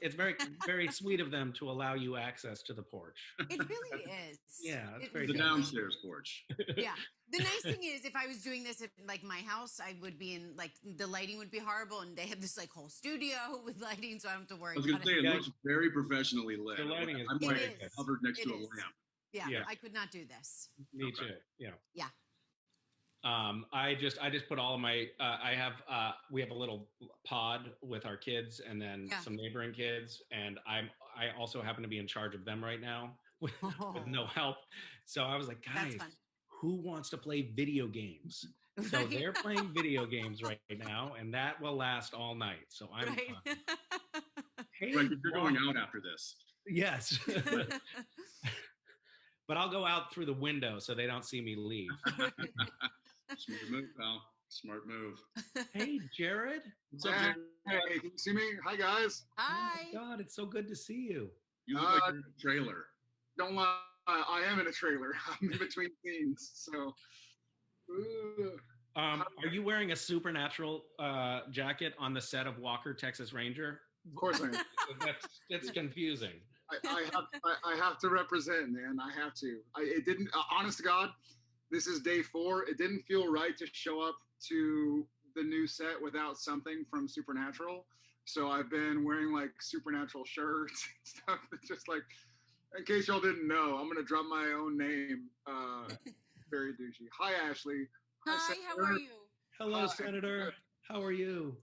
it's very, very sweet of them to allow you access to the porch. It really is. Yeah, it's very The good. downstairs porch. Yeah. The nice thing is, if I was doing this at like my house, I would be in like the lighting would be horrible, and they have this like whole studio with lighting, so I don't have to worry. I was going to say, it looks very professionionally lit. The lighting is I'm It like is. covered next to a It is. lamp. Yeah, Yeah. I could not do this. Me too. Yeah. Yeah. I just put all of my we have a little pod with our kids and then some neighboring kids, and I also happen to be in charge of them right now with no help. So I was like, guys, who wants to play video games? So they're playing video games right now, and that will last all night. So I'm Right. Hey, Right, you're going out after this. Yes. But I'll go out through the window so they don't see me leave. Smart move, pal. Smart move. Hey, Jared. What's up, Jared? Hey, can you see me? Hi, guys. Hi. Oh my God, it's so good to see you. You look like you're in a trailer. Don't lie. I am in a trailer. I'm in between scenes. So, Are you wearing a supernatural jacket on the set of Walker, Texas Ranger? of course I am. It's confusing. I have to represent, man. I have to. It didn't. Honest to God, this is day 4. It didn't feel right to show up to the new set without something from Supernatural. So I've been wearing like Supernatural shirts and stuff. It's just like, in case y'all didn't know, I'm gonna drop my own name. Very douchey. Hi, Ashley. Hi, how are you? Hello, Senator. How are you?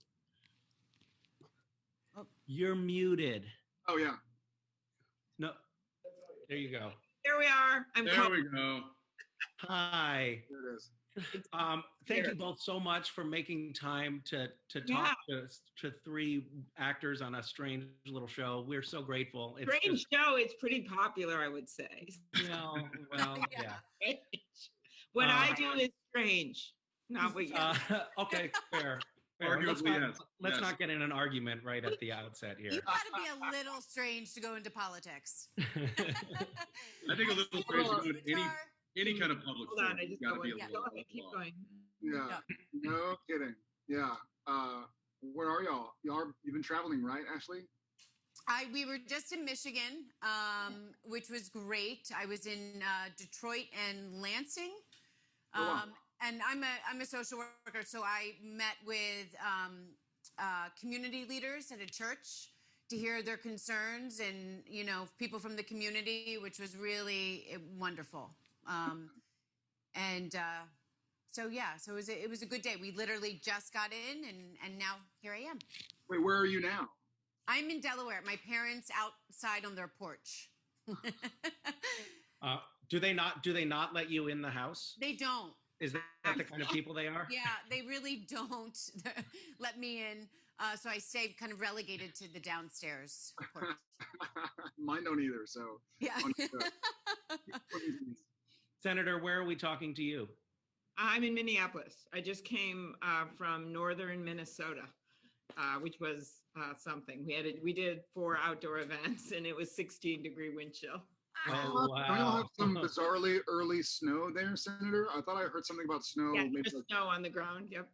You're muted. Oh yeah. No. There you go. Here we are. There we go. Hi. There it is. Thank you both so much for making time to talk to 3 actors on a strange little show. We're so grateful. It's Strange show. It's pretty popular, I would say. well, yeah. What I do is strange, not what you. Okay, fair. Arguably, Let's yes. not get in an argument right at the outset here. You got to be a little strange to go into politics. I think a little strange to go to any kind of public Hold on, forum. I just Gotta got be one. a Go little ahead, keep going. Yeah. No kidding. Yeah. Where are y'all? You've been traveling, right, Ashley? We were just in Michigan, which was great. I was in Detroit and Lansing. And I'm a social worker, so I met with community leaders at a church to hear their concerns and, people from the community, which was really wonderful. So it was a good day. We literally just got in, and now here I am. Wait, where are you now? I'm in Delaware. My parents outside on their porch. Do they not let you in the house? They don't. Is that the kind of people they are? Yeah, they really don't let me in. So I stay kind of relegated to the downstairs porch. Mine don't either. So Yeah. Senator, where are we talking to you? I'm in Minneapolis. I just came from northern Minnesota, which was something. We did 4 outdoor events, and it was 16-degree wind chill. Oh, wow. Don't y'all have some bizarrely early snow there, Senator? I thought I heard something about snow. Yeah, maybe there's snow on the ground. Yep.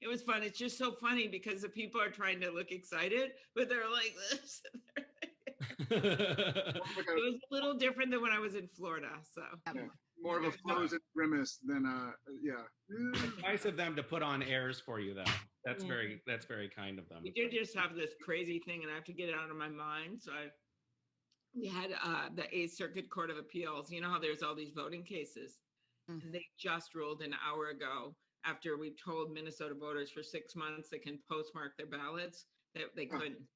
It was fun. It's just so funny because the people are trying to look excited, but they're like this. It was a little different than when I was in Florida. So more of a frozen grimace than yeah. It's nice of them to put on airs for you, though. That's very kind of them. We did just have this crazy thing, and I have to get it out of my mind. So we had the 8th Circuit Court of Appeals. You know how there's all these voting cases? Mm-hmm. And they just ruled an hour ago, after we've told Minnesota voters for 6 months they can postmark their ballots, that they couldn't.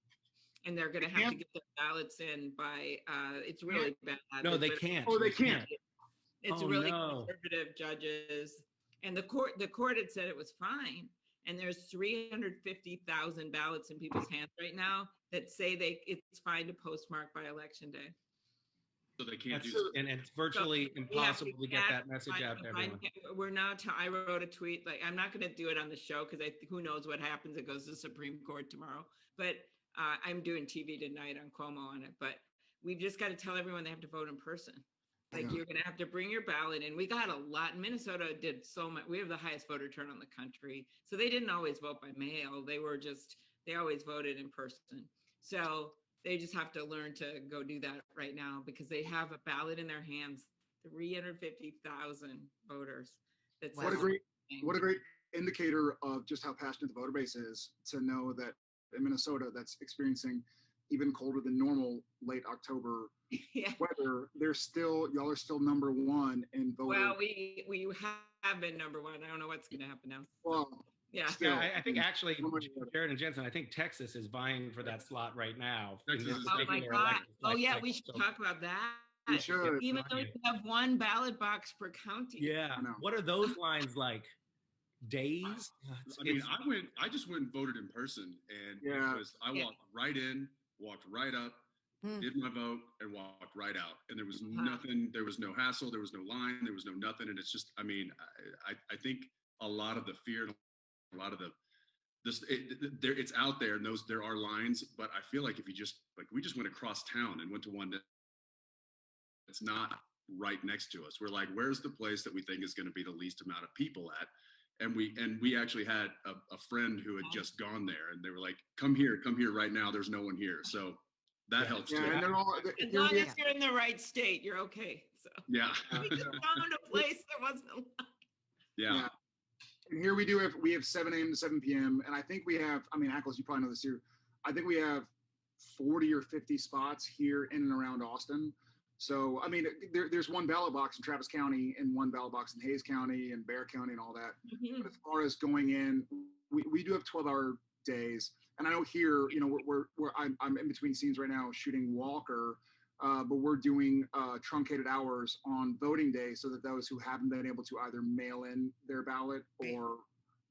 And they're going to have to get their ballots in by, it's really bad. No, they can't. Oh, they can't. It's really conservative judges. And the court had said it was fine. And there's 350,000 ballots in people's hands right now that say it's fine to postmark by election day. So they can't do that. And it's virtually impossible to get that message out to everyone. We're now, I wrote a tweet, like, I'm not going to do it on the show because who knows what happens. It goes to the Supreme Court tomorrow. But I'm doing TV tonight on Cuomo on it. But we've just got to tell everyone they have to vote in person. Like, you're going to have to bring your ballot in. We got a lot. Minnesota did so much. We have the highest voter turn on the country. So they didn't always vote by mail. They were just They always voted in person. So they just have to learn to go do that right now because they have a ballot in their hands, 350,000 voters. That's Wow. What a great indicator of just how passionate the voter base is to know that in Minnesota that's experiencing even colder than normal late October yeah. weather, y'all are still number one in voter. Well, we have been number one. I don't know what's going to happen now. Well, yeah. still, Yeah, I think actually, Jared and Jensen, I think Texas is vying for that slot right now. Texas is Oh my definitely God. Oh yeah, we should talk about that. We should. Even though you have one ballot box per county. Yeah. I know. What are those lines like? Days? I mean, I just went and voted in person, and Yeah. I walked right in, walked right up, did my vote, and walked right out. And there was nothing, there was no hassle, there was no line, there was no nothing. And it's just, I mean, I think a lot of the fear and a lot of it's out there, and there are lines, but I feel like if you just, like, we just went across town and went to one that's not right next to us. We're like, where's the place that we think is going to be the least amount of people at? And we actually had a friend who had just gone there, and they were like, come here right now. There's no one here. So that helps too. And they're all, As long as you're in the right state, you're okay. So yeah. we just found a place there wasn't a line. Yeah. And here we have 7 a.m. to 7 p.m. And I think we have, I mean, Ackles, you probably know this too. I think we have 40 or 50 spots here in and around Austin. So, I mean, there's one ballot box in Travis County and one ballot box in Hayes County and Bear County and all that. Mm-hmm. But as far as going in, we do have 12-hour days. And I know here, you know, I'm in between scenes right now shooting Walker, but we're doing truncated hours on voting day so that those who haven't been able to either mail in their ballot or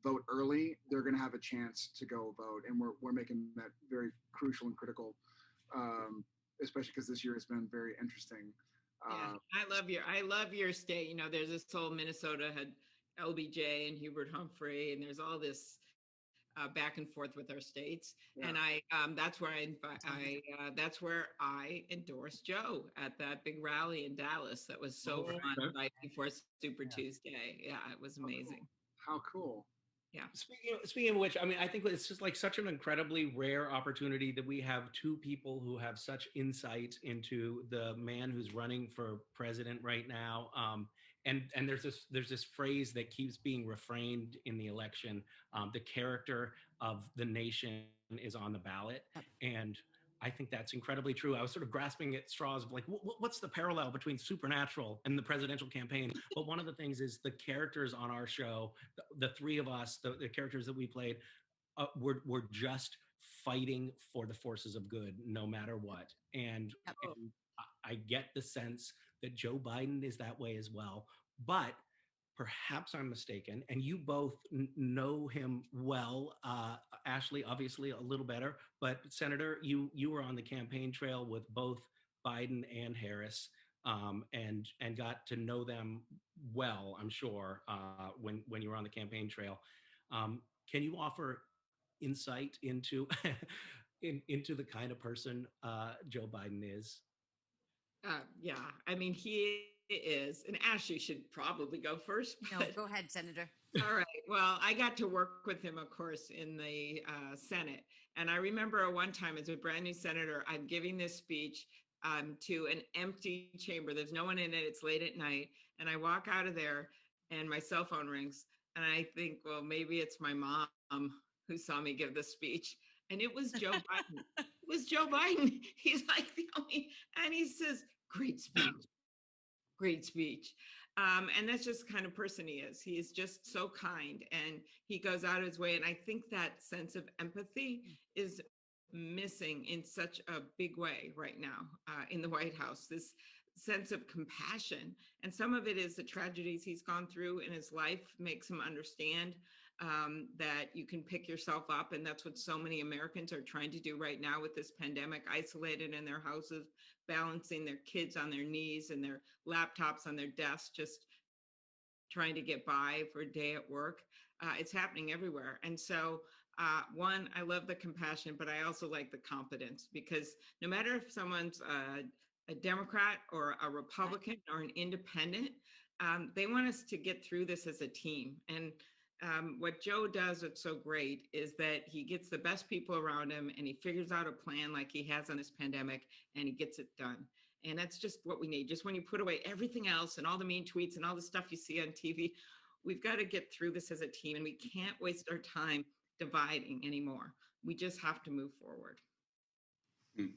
vote early, they're going to have a chance to go vote. And we're making that very crucial and critical. Especially because this year has been very interesting. Yeah, I love your state. You know, there's this whole Minnesota had LBJ and Hubert Humphrey, and there's all this back and forth with our states. Yeah. And that's where that's where I endorsed Joe at that big rally in Dallas. That was so fun, right before Super Tuesday. Yeah, it was amazing. How cool. Yeah. Speaking of which, I mean, I think it's just like such an incredibly rare opportunity that we have two people who have such insight into the man who's running for president right now. And there's this phrase that keeps being refrained in the election. The character of the nation is on the ballot. And I think that's incredibly true. I was sort of grasping at straws of like, what's the parallel between Supernatural and the presidential campaign? But one of the things is the characters on our show, the three of us, the characters that we played, were just fighting for the forces of good, no matter what. And I get the sense that Joe Biden is that way as well. But perhaps I'm mistaken, and you both know him well. Ashley, obviously, a little better. But Senator, you were on the campaign trail with both Biden and Harris, and got to know them well, I'm sure, when you were on the campaign trail. Can you offer insight into into the kind of person Joe Biden is? Yeah, I mean, he is, and Ashley should probably go first. No, go ahead, Senator. All right. Well, I got to work with him, of course, in the Senate. And I remember one time as a brand new senator, I'm giving this speech to an empty chamber. There's no one in it. It's late at night. And I walk out of there and my cell phone rings. And I think, well, maybe it's my mom who saw me give the speech. And it was Joe Biden. It was Joe Biden. He's like the only, and he says, great speech. Great speech. And that's just the kind of person he is. He is just so kind and he goes out of his way. And I think that sense of empathy is missing in such a big way right now in the White House, this sense of compassion. And some of it is the tragedies he's gone through in his life makes him understand that you can pick yourself up. And that's what so many Americans are trying to do right now with this pandemic, isolated in their houses, balancing their kids on their knees and their laptops on their desks, just trying to get by for a day at work. It's happening everywhere. And so one, I love the compassion, but I also like the competence, because no matter if someone's a Democrat or a Republican or an independent, they want us to get through this as a team. And what Joe does that's so great is that he gets the best people around him and he figures out a plan like he has on this pandemic and he gets it done. And that's just what we need. Just when you put away everything else and all the mean tweets and all the stuff you see on TV, we've got to get through this as a team and we can't waste our time dividing anymore. We just have to move forward. Hmm.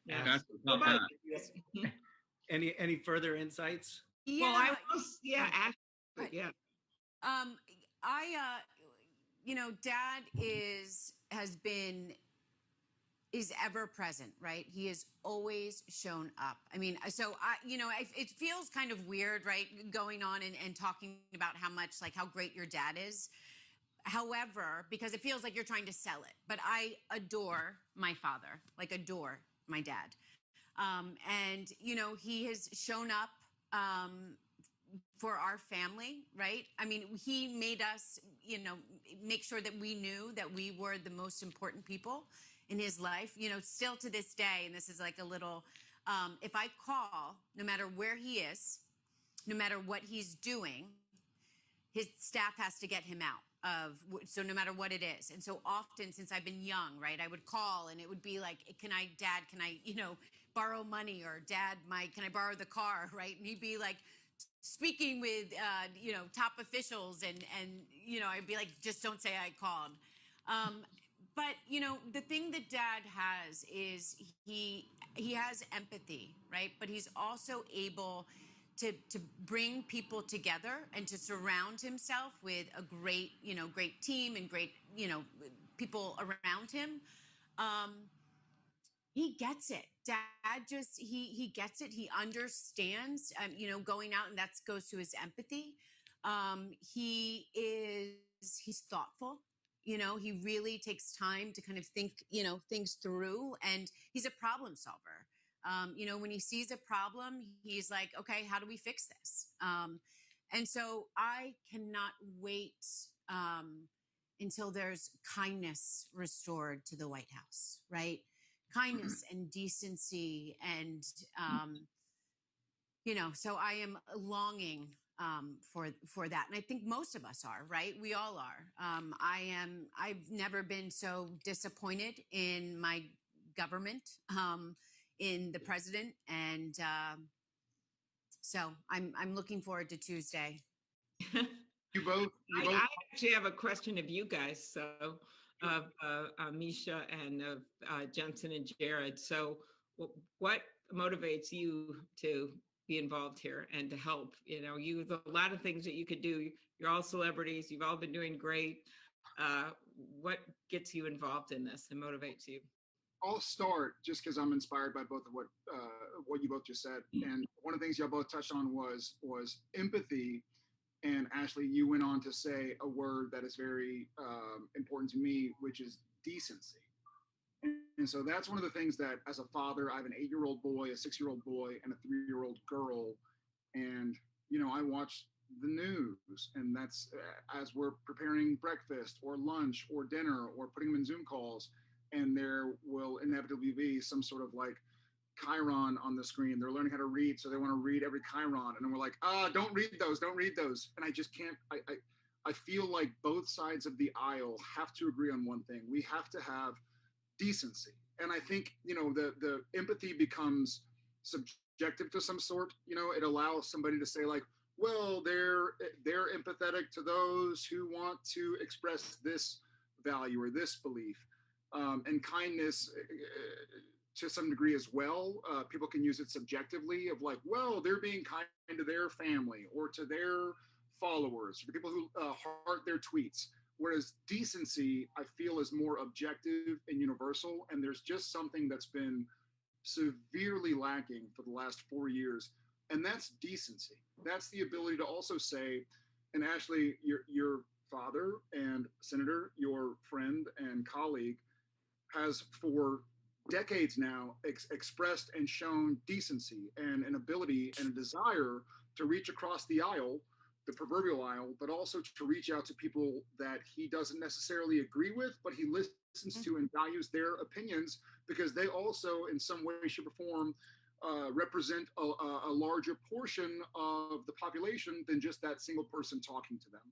Yeah. That's How about that. Any further insights? Yeah. Well, I was, yeah, actually, yeah. Dad is ever present, right? He has always shown up. I mean, so it feels kind of weird, right? Going on and talking about how great your dad is. However, because it feels like you're trying to sell it, but I adore my father, adore my dad. And he has shown up, for our family, right? I mean, he made us, make sure that we knew that we were the most important people in his life, still to this day. And this is like a little, if I call, no matter where he is, no matter what he's doing, his staff has to get him out so no matter what it is. And so often since I've been young, right, I would call and it would be like, Dad, can I, borrow money, or Dad, can I borrow the car, right? And he'd be like, speaking with, top officials and, I'd be like, just don't say I called. But, the thing that Dad has is he has empathy, right? But he's also able to bring people together and to surround himself with a great team and great, people around him. He gets it. Dad he gets it. He understands, going out, and that goes to his empathy. He's thoughtful. He really takes time to kind of think, things through, and he's a problem solver. When he sees a problem, he's like, okay, how do we fix this? And so I cannot wait until there's kindness restored to the White House, right? Kindness and decency. And, so I am longing for that. And I think most of us are, right? We all are. I've never been so disappointed in my government, in the president. And so I'm looking forward to Tuesday. I actually have a question of you guys. So of Misha and of Jensen and Jared. So what motivates you to be involved here and to help? You have a lot of things that you could do. You're all celebrities. You've all been doing great. What gets you involved in this and motivates you? I'll start just because I'm inspired by both of what you both just said. And one of the things y'all both touched on was empathy. And Ashley, you went on to say a word that is very important to me, which is decency. And so that's one of the things that, as a father, I have an 8-year-old boy, a 6-year-old boy, and a 3-year-old girl. And, I watch the news, and that's as we're preparing breakfast or lunch or dinner or putting them in Zoom calls, and there will inevitably be some sort of chyron on the screen. They're learning how to read, so they want to read every chyron, and then we're like, don't read those, and I just can't. I feel like both sides of the aisle have to agree on one thing. We have to have decency, and I think the empathy becomes subjective to some sort. It allows somebody to say well, they're empathetic to those who want to express this value or this belief, and kindness to some degree as well. People can use it subjectively of well, they're being kind to their family or to their followers, or the people who heart their tweets. Whereas decency, I feel, is more objective and universal. And there's just something that's been severely lacking for the last 4 years. And that's decency. That's the ability to also say, and Ashley, your father and Senator, your friend and colleague, has for decades now expressed and shown decency and an ability and a desire to reach across the aisle, the proverbial aisle, but also to reach out to people that he doesn't necessarily agree with, but he listens to and values their opinions, because they also, in some way, shape, or form, represent a larger portion of the population than just that single person talking to them.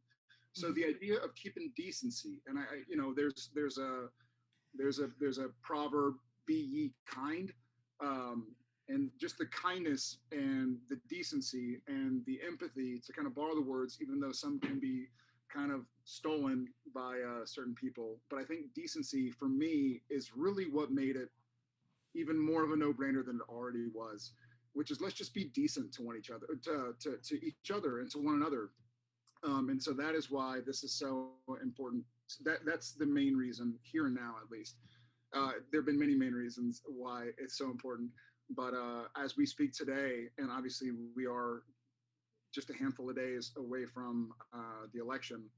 So the idea of keeping decency, and there's a proverb, be ye kind, and just the kindness and the decency and the empathy, to kind of borrow the words, even though some can be kind of stolen by certain people. But I think decency for me is really what made it even more of a no-brainer than it already was, which is, let's just be decent to each other and to one another. And so that is why this is so important. That's the main reason here and now, at least. There have been many main reasons why it's so important. But as we speak today, and obviously we are just a handful of days away from the election,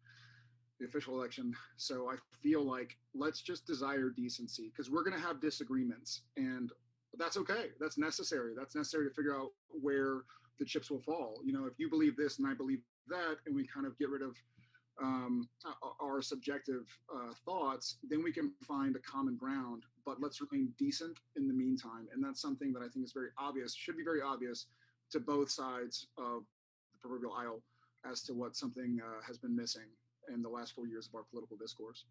the official election. So I feel like let's just desire decency, because we're going to have disagreements, and that's okay. That's necessary. That's necessary to figure out where the chips will fall. If you believe this and I believe that, and we kind of get rid of our subjective thoughts, then we can find a common ground. But let's remain decent in the meantime. And that's something that I think is very obvious, should be very obvious to both sides of the proverbial aisle, as to what something has been missing in the last 4 years of our political discourse.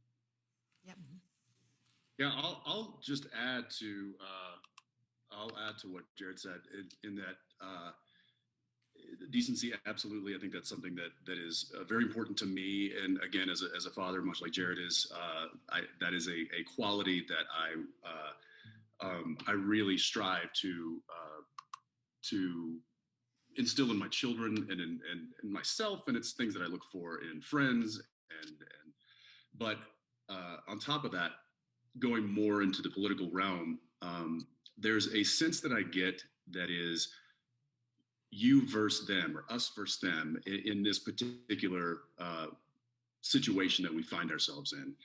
Yep. Yeah, I'll just add to what Jared said in that decency. Absolutely, I think that's something that is very important to me. And again, as a father, much like Jared is, that is a quality that I really strive to instill in my children and in myself, and it's things that I look for in friends. But on top of that, going more into the political realm, there's a sense that I get that is you versus them, or us versus them, in this particular situation that we find ourselves in.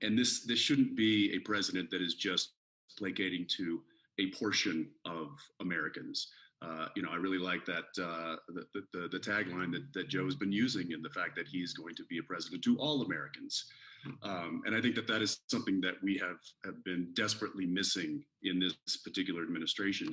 And this shouldn't be a president that is just placating to a portion of Americans. I really like that the tagline that Joe's been using, and the fact that he's going to be a president to all Americans. And I think that is something that we have been desperately missing in this particular administration.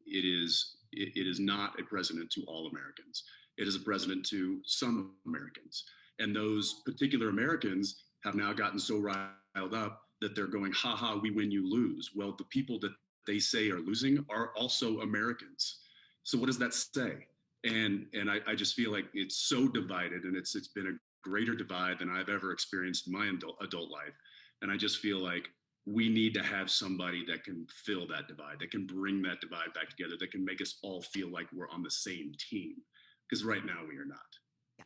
It is not a president to all Americans. It is a president to some Americans, and those particular Americans have now gotten so riled up that they're going, "Ha ha, we win, you lose." Well, the people that they say are losing are also Americans. So what does that say? And I just feel like it's so divided, and it's been a greater divide than I've ever experienced in my adult life. And I just feel like we need to have somebody that can fill that divide, that can bring that divide back together, that can make us all feel like we're on the same team. Because right now we are not. Yeah.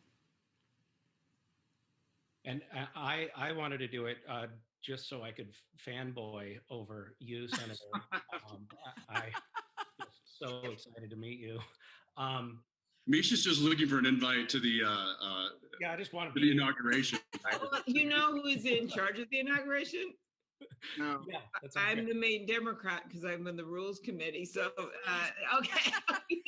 And I wanted to do it just so I could fanboy over you, Senator. I'm just so excited to meet you. Misha's just looking for an invite to the I just want to the inauguration. Well, you know who is in charge of the inauguration? No. Yeah, I'm the main Democrat because I'm in the Rules Committee. So, okay.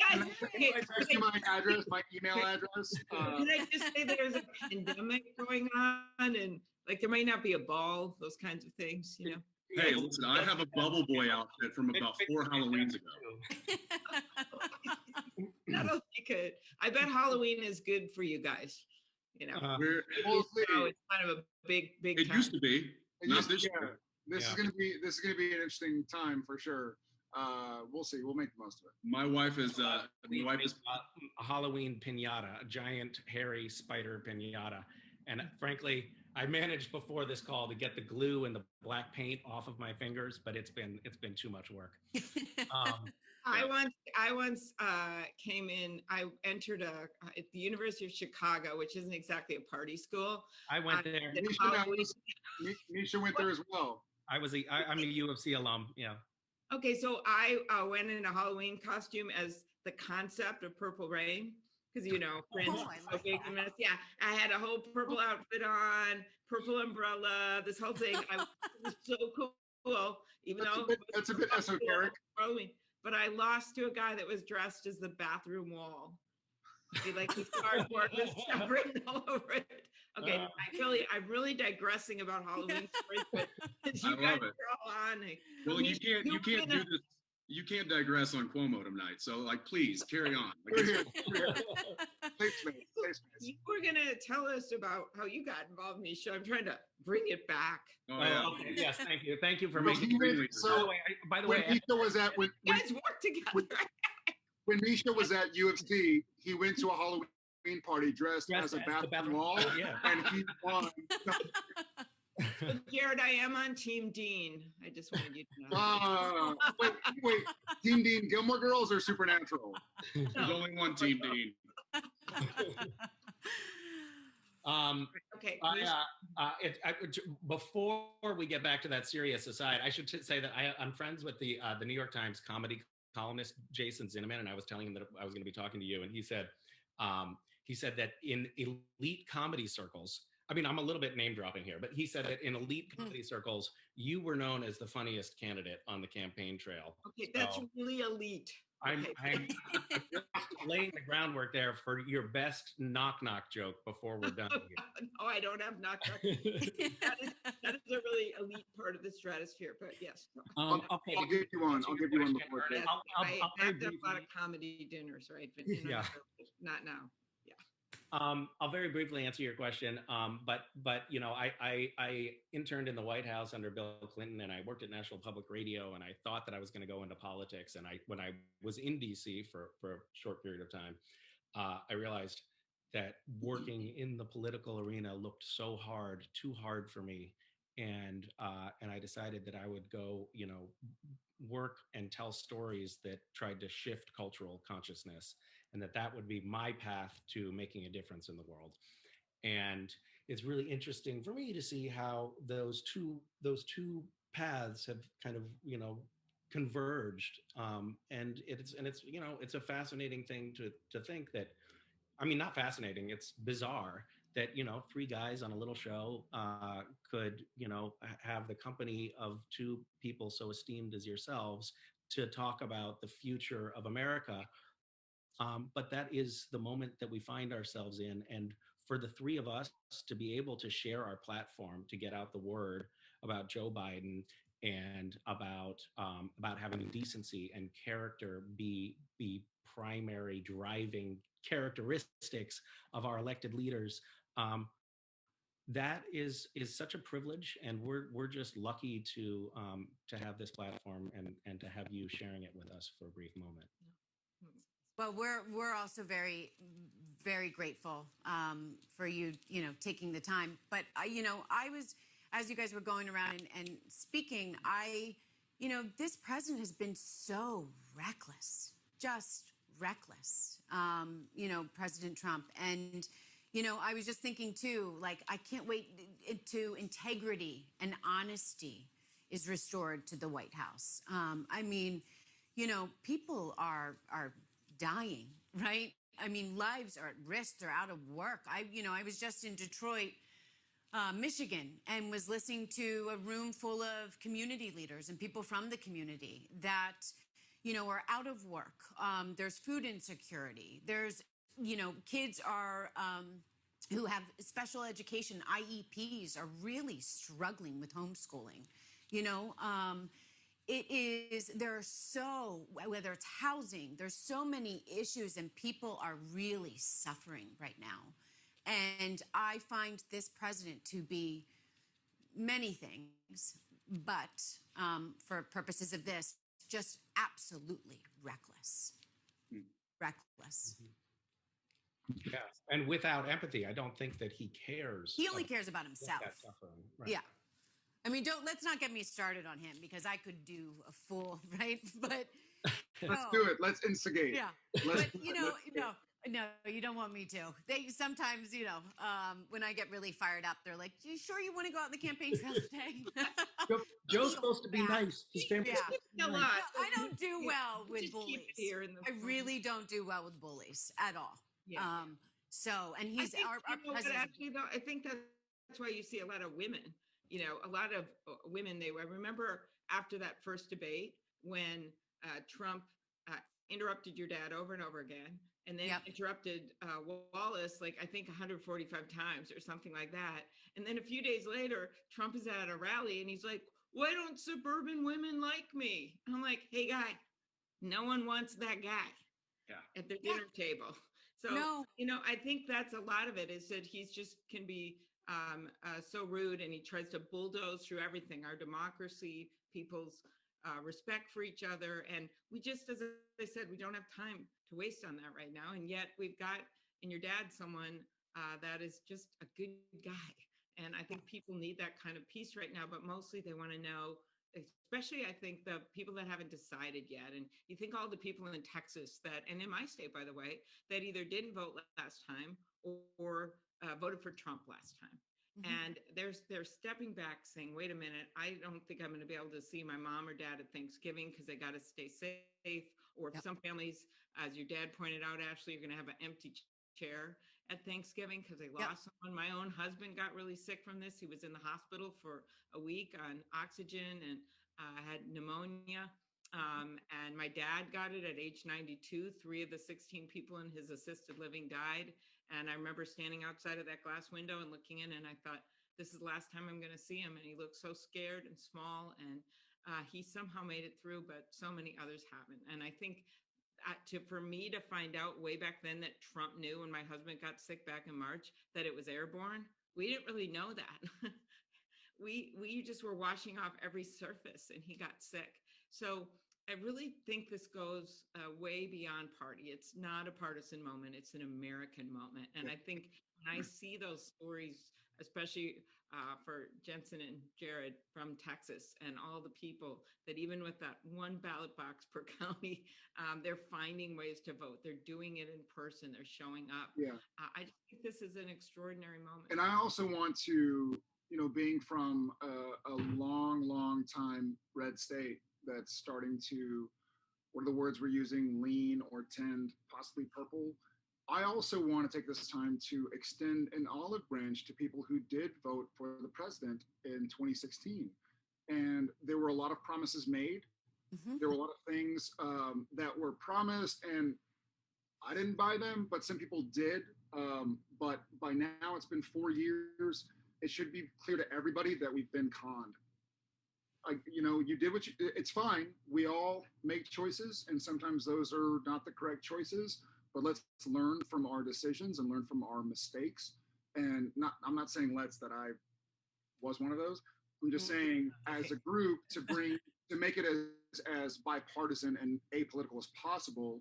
Can I text you my address, my email address? Can I just say there's a pandemic going on, and like there might not be a ball, those kinds of things, Hey, listen, I have a Bubble Boy outfit from about 4 Halloweens ago. Not only good. I bet Halloween is good for you guys. We'll it's kind of a big it time. used to be. Not this year. This is gonna be an interesting time for sure. We'll see. We'll make the most of it. My wife is a Halloween piñata, a giant hairy spider piñata, and frankly, I managed before this call to get the glue and the black paint off of my fingers, but it's been too much work. I once came in. I entered at the University of Chicago, which isn't exactly a party school. I went there. Misha went there as well. I'm a U of C alum. Yeah. Okay, so I went in a Halloween costume as the concept of Purple Rain, because Fringe. Yeah, I had a whole purple outfit on, purple umbrella, this whole thing. It was so cool, even though that's a bit esoteric. But I lost to a guy that was dressed as the bathroom wall. Like his cardboard was stuff written all over it. Okay, I'm really digressing about Halloween stories, but you guys are all on. Well, you can't do this. you can't digress on Cuomo tonight. So like, please carry on. Like, We're here. Safe space. Safe space. You were gonna tell us about how you got involved in the show. I'm trying to bring it back. oh, yeah. Okay. Yes. Thank you for Well, making. he By went- so the when way, Misha was at You guys work together. when Misha was at UFC, he went to a Halloween party dressed as a bathroom wall, Yeah. and he won. Jared, I am on Team Dean. I just wanted you to know. Wait, Team Dean, Gilmore Girls or Supernatural? There's only one Team Dean. Okay. Before we get back to that serious aside, I should say that I'm friends with the New York Times comedy columnist Jason Zinnemann, and I was telling him that I was going to be talking to you, and he said that in elite comedy circles, I mean, I'm a little bit name dropping here, but he said that in elite comedy circles, you were known as the funniest candidate on the campaign trail. Okay, that's really elite. I'm Okay. laying the groundwork there for your best knock joke before we're done here. No, I don't have knock. That is a really elite part of the stratosphere, but yes. Okay, I'll give you one. I'll give you one before. Ernest, I very have a lot of briefly- comedy dinners, right? But Yeah. not now. I'll very briefly answer your question. But you know, I interned in the White House under Bill Clinton, and I worked at National Public Radio, and I thought that I was going to go into politics. And when I was in DC for a short period of time, I realized that working in the political arena looked too hard for me, and I decided that I would go, you know, work and tell stories that tried to shift cultural consciousness, and that would be my path to making a difference in the world. And it's really interesting for me to see how those two paths have kind of, you know, converged. And it's you know, it's a fascinating thing to think that, I mean, not fascinating, it's bizarre that, you know, three guys on a little show could, you know, have the company of two people so esteemed as yourselves to talk about the future of America. But that is the moment that we find ourselves in. And for the three of us to be able to share our platform to get out the word about Joe Biden and about having decency and character be primary driving characteristics of our elected leaders, that is such a privilege, and we're just lucky to have this platform and to have you sharing it with us for a brief moment. Well, we're also very, very grateful for you, you know, taking the time. But you know, I was, as you guys were going around and speaking, you know, this president has been so reckless, just reckless. You know, President Trump. And you know, I was just thinking too, like, I can't wait to integrity and honesty is restored to the White House. I mean, you know, people are dying, right? I mean, lives are at risk. They're out of work. I was just in Detroit, Michigan, and was listening to a room full of community leaders and people from the community that, you know, are out of work. There's food insecurity. There's, you know, kids are who have special education IEPs are really struggling with homeschooling. You know, whether it's housing, there's so many issues, and people are really suffering right now. And I find this president to be many things, but for purposes of this, just absolutely reckless. Reckless. Mm-hmm. Yes, and without empathy, I don't think that he cares. He only cares about himself. That suffering. Right. Yeah. I mean, let's not get me started on him, because I could do a full, right? But let's do it. Let's instigate. Yeah. But you know, no, you don't want me to. They sometimes, you know, when I get really fired up, they're like, "You sure you want to go out on the campaign trail today?" Joe's supposed to be nice. His family's supposed to be A nice. lot. I don't do well with Just keep bullies. it here in the I really don't do well with bullies at all. Yeah. So, and I he's think, our you know what, president. actually, though, I think that's why you see a lot of women. You know, a lot of women. I remember after that first debate when Trump interrupted your dad over and over again, and then interrupted Wallace, like, I think 145 times or something like that. And then a few days later, Trump is at a rally and he's like, "Why don't suburban women like me?" And I'm like, "Hey, guy, No one wants that guy at the dinner table. So, No. I think that's a lot of it is that he's just can be so rude, and he tries to bulldoze through everything, our democracy, people's respect for each other. And we just, as I said, we don't have time to waste on that right now. And yet we've got in your dad someone that is just a good guy. And I think people need that kind of peace right now, but mostly they want to know, especially I think the people that haven't decided yet. And you think all the people in Texas that, and in my state, by the way, that either didn't vote last time or voted for Trump last time. And they're stepping back saying, wait a minute, I don't think I'm going to be able to see my mom or dad at Thanksgiving because they got to stay safe. Or if some families, as your dad pointed out, Ashley, you're going to have an empty chair at Thanksgiving because they lost someone. My own husband got really sick from this. He was in the hospital for a week on oxygen and had pneumonia. And my dad got it at age 92. 3 of the 16 people in his assisted living died. And I remember standing outside of that glass window and looking in, and I thought, this is the last time I'm going to see him. And he looked so scared and small, and he somehow made it through, but so many others haven't. And I think for me to find out way back then that Trump knew when my husband got sick back in March that it was airborne, we didn't really know that. we just were washing off every surface, and he got sick. So I really think this goes way beyond party. It's not a partisan moment. It's an American moment. And I think when I see those stories, especially for Jensen and Jared from Texas and all the people that even with that one ballot box per county, they're finding ways to vote. They're doing it in person. They're showing up. Yeah. I just think this is an extraordinary moment. And I also want to, being from a long time red state that's starting to, what are the words we're using, lean or tend, possibly purple. I also want to take this time to extend an olive branch to people who did vote for the president in 2016. And there were a lot of promises made. There were a lot of things that were promised, and I didn't buy them, but some people did. But by now it's been 4 years. It should be clear to everybody that we've been conned. You did it's fine. We all make choices, and sometimes those are not the correct choices, but let's learn from our decisions and learn from our mistakes. And I'm not saying that I was one of those. I'm just saying as a group to make it as bipartisan and apolitical as possible.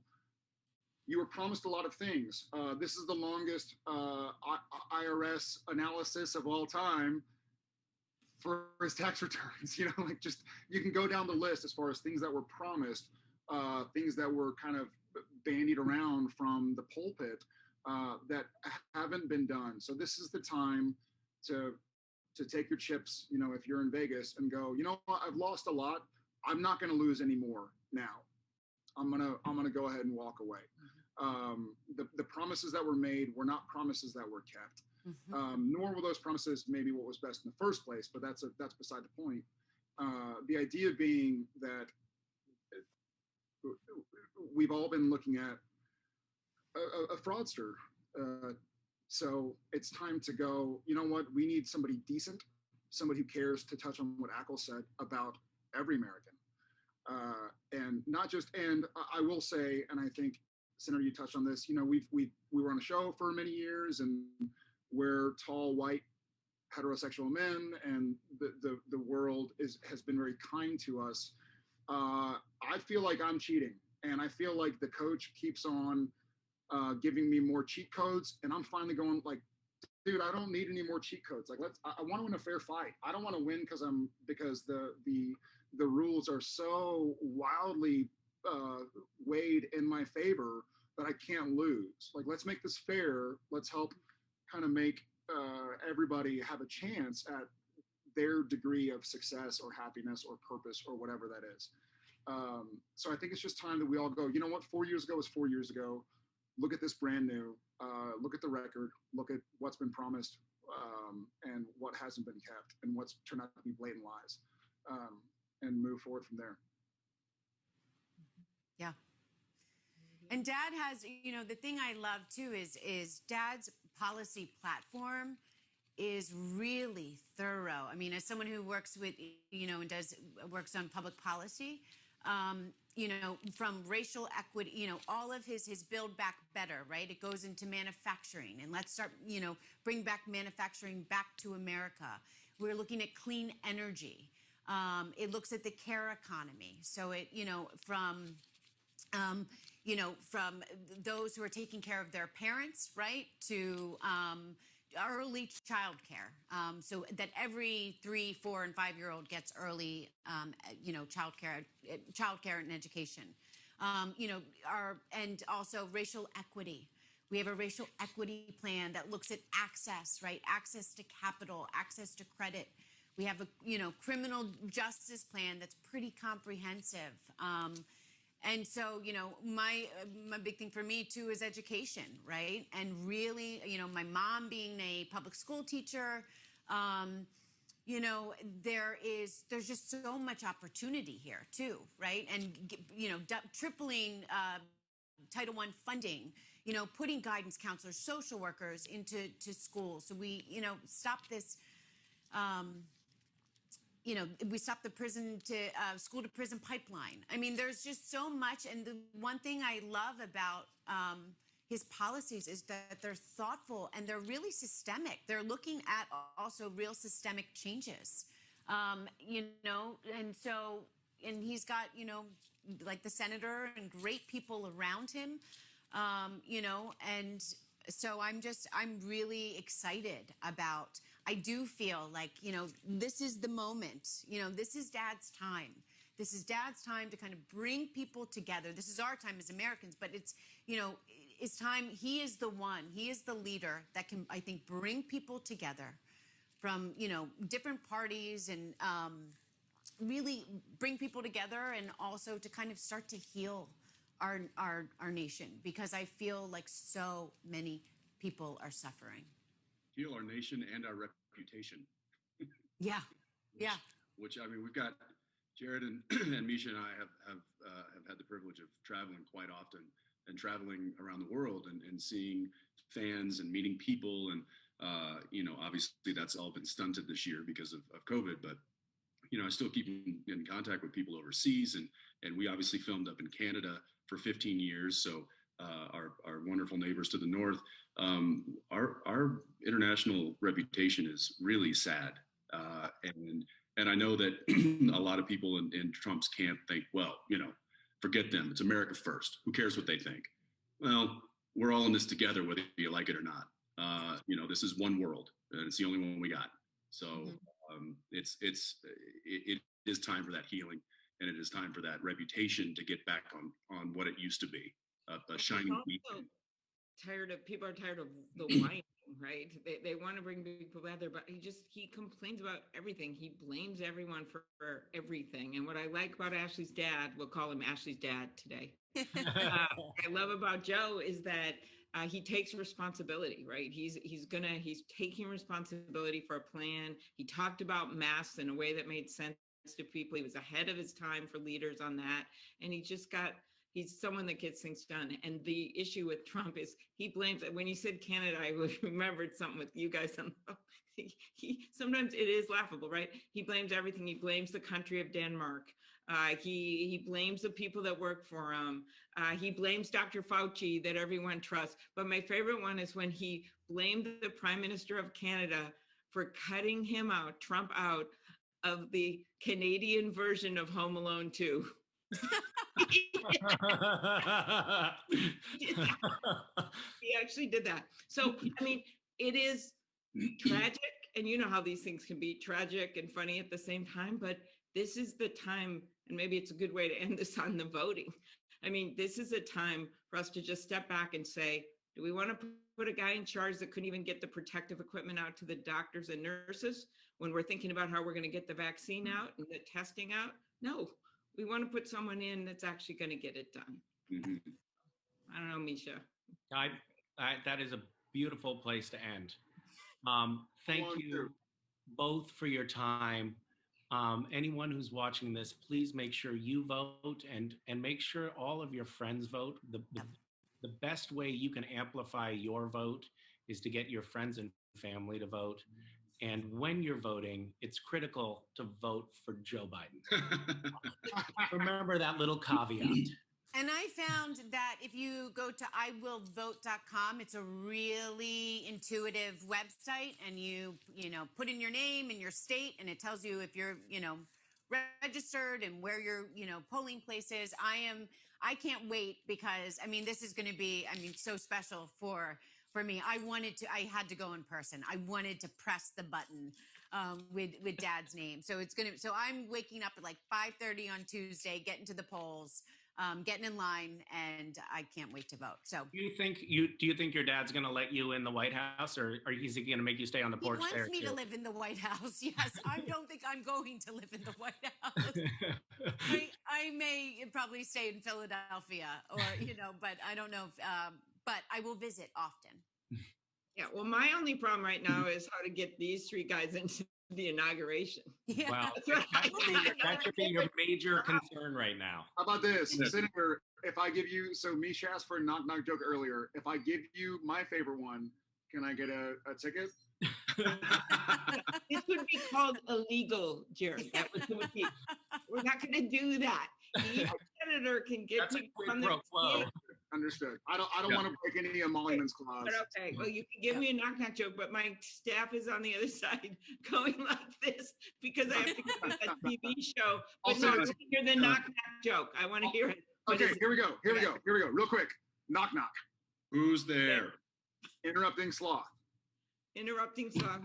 You were promised a lot of things. This is the longest IRS analysis of all time for his tax returns. You can go down the list as far as things that were promised, things that were kind of bandied around from the pulpit that haven't been done. So this is the time to take your chips, if you're in Vegas, and go, what, I've lost a lot. I'm not going to lose any more now. I'm gonna go ahead and walk away. The promises that were made were not promises that were kept. Nor were those promises maybe what was best in the first place, but that's beside the point. The idea being that we've all been looking at a fraudster. So it's time to go, you know what, we need somebody decent, somebody who cares, to touch on what Ackle said about every American. And not just, and I will say, and I think, Senator, you touched on this, we were on a show for many years, and we're tall, white, heterosexual men, and the world has been very kind to us. I feel like I'm cheating, and I feel like the coach keeps on giving me more cheat codes, and I'm finally going like, dude, I don't need any more cheat codes. Like, I want to win a fair fight. I don't want to win because the rules are so wildly weighed in my favor that I can't lose. Like, let's make this fair. Let's help kind of make everybody have a chance at their degree of success or happiness or purpose or whatever that is. So I think it's just time that we all go, you know what, 4 years ago was 4 years ago. Look at this brand new, look at the record, look at what's been promised and what hasn't been kept and what's turned out to be blatant lies, and move forward from there. Yeah. And Dad has, the thing I love too is Dad's policy platform is really thorough. I mean, as someone who works with, and works on public policy, from racial equity, all of his Build Back Better, right? It goes into manufacturing, and let's start, bring back manufacturing back to America. We're looking at clean energy. It looks at the care economy. So from those who are taking care of their parents, right, to early child care, so that every 3, 4, and 5-year-old gets early, child care and education. And also racial equity. We have a racial equity plan that looks at access, right? Access to capital, access to credit. We have a, criminal justice plan that's pretty comprehensive. And so, my big thing for me too is education, right? And really, my mom being a public school teacher, there's just so much opportunity here too, right? And, tripling Title I funding, putting guidance counselors, social workers into schools. So we, stop this, we stopped the school to prison pipeline. I mean, there's just so much. And the one thing I love about his policies is that they're thoughtful and they're really systemic. They're looking at also real systemic changes, and he's got, like the senator and great people around him, and so I'm really excited about, I do feel like, this is the moment, this is Dad's time. This is Dad's time to kind of bring people together. This is our time as Americans, but it's time. He is the one, he is the leader that can, I think, bring people together from, different parties and really bring people together, and also to kind of start to heal our nation, because I feel like so many people are suffering. Heal our nation and our reputation. Yeah, yeah. Which, I mean, we've got Jared and, and Misha and I have had the privilege of traveling quite often, and traveling around the world and seeing fans and meeting people. And, obviously that's all been stunted this year because of COVID, but, I still keep in contact with people overseas. And we obviously filmed up in Canada for 15 years. So our wonderful neighbors to the north, our international reputation is really sad. And I know that a lot of people in Trump's camp think, well, forget them. It's America first. Who cares what they think? Well, we're all in this together, whether you like it or not. This is one world, and it's the only one we got. So it is time for that healing, and it is time for that reputation to get back on what it used to be, a shining beacon. People are tired of the whining, right? They want to bring people together, but he complains about everything. He blames everyone for everything. And what I like about Ashley's dad, we'll call him Ashley's dad today. I love about Joe is that he takes responsibility, right? He's taking responsibility for a plan. He talked about masks in a way that made sense to people. He was ahead of his time for leaders on that. And he's someone that gets things done. And the issue with Trump is he blames, when you said Canada, I remembered something with you guys. He sometimes it is laughable, right? He blames everything. He blames the country of Denmark. He blames the people that work for him. He blames Dr. Fauci that everyone trusts. But my favorite one is when he blamed the Prime Minister of Canada for cutting Trump out of the Canadian version of Home Alone 2. He actually did that. So, I mean, it is tragic, and you know how these things can be tragic and funny at the same time, but this is the time, and maybe it's a good way to end this on the voting. I mean, this is a time for us to just step back and say, do we want to put a guy in charge that couldn't even get the protective equipment out to the doctors and nurses when we're thinking about how we're going to get the vaccine out and the testing out? No, we want to put someone in that's actually going to get it done. Mm-hmm. I don't know, Misha. That is a beautiful place to end. Thank you both for your time. Anyone who's watching this, please make sure you vote and make sure all of your friends vote. The best way you can amplify your vote is to get your friends and family to vote. And when you're voting, it's critical to vote for Joe Biden. Remember that little caveat. And I found that if you go to iwillvote.com, it's a really intuitive website, and you put in your name and your state, and it tells you if you're, registered and where your, polling place is. I can't wait because, this is going to be, so special for me. I had to go in person. I wanted to press the button with Dad's name. So I'm waking up at like 5:30 on Tuesday, getting to the polls, getting in line, and I can't wait to vote. So do you think your dad's going to let you in the White House, or is he going to make you stay on the porch there? He wants me to live in the White House. Yes, I don't think I'm going to live in the White House. I may probably stay in Philadelphia, or but I don't know. But I will visit often. Yeah. Well, my only problem right now is how to get these three guys into the inauguration. Yeah. Well, that should be your major concern right now. How about this, Senator? If I give you, so Misha asked for a knock knock joke earlier. If I give you my favorite one, can I get a ticket? This would be called illegal, Jared. That would be. We're not going to do that. The senator can get me from the flow. Understood. I don't want to break any emoluments clause. But okay, well, you can give me a knock knock joke, but my staff is on the other side going like this because I have to go to that TV show. But no, I want to hear the knock knock joke. I want to hear it. Okay, here we go. Real quick. Knock knock. Who's there? Interrupting sloth. Interrupting sloth.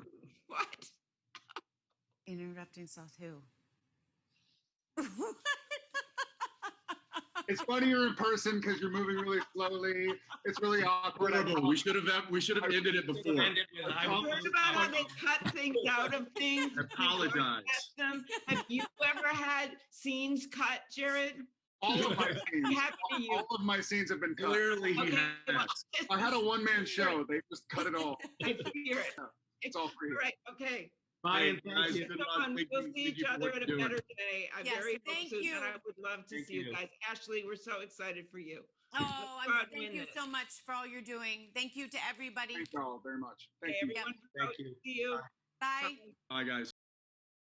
What? Interrupting sloth who? It's funnier in person because you're moving really slowly. It's really awkward. We should have ended it before. I've heard about how they cut things out of things. Apologize. Have you ever had scenes cut, Jared? All of my scenes have been cut. Clearly, he has. I had a one-man show. They just cut it all. I hear it. It's all free. Right. Okay. Bye. Guys, We'll see each other at a better day. I'm very hopeful, you. and I would love to see you guys. Ashley, we're so excited for you. Oh, thank you so much for all you're doing. Thank you to everybody. Thank you all very much. Thank you. Everyone, Thank you. See you. Bye. Bye, guys.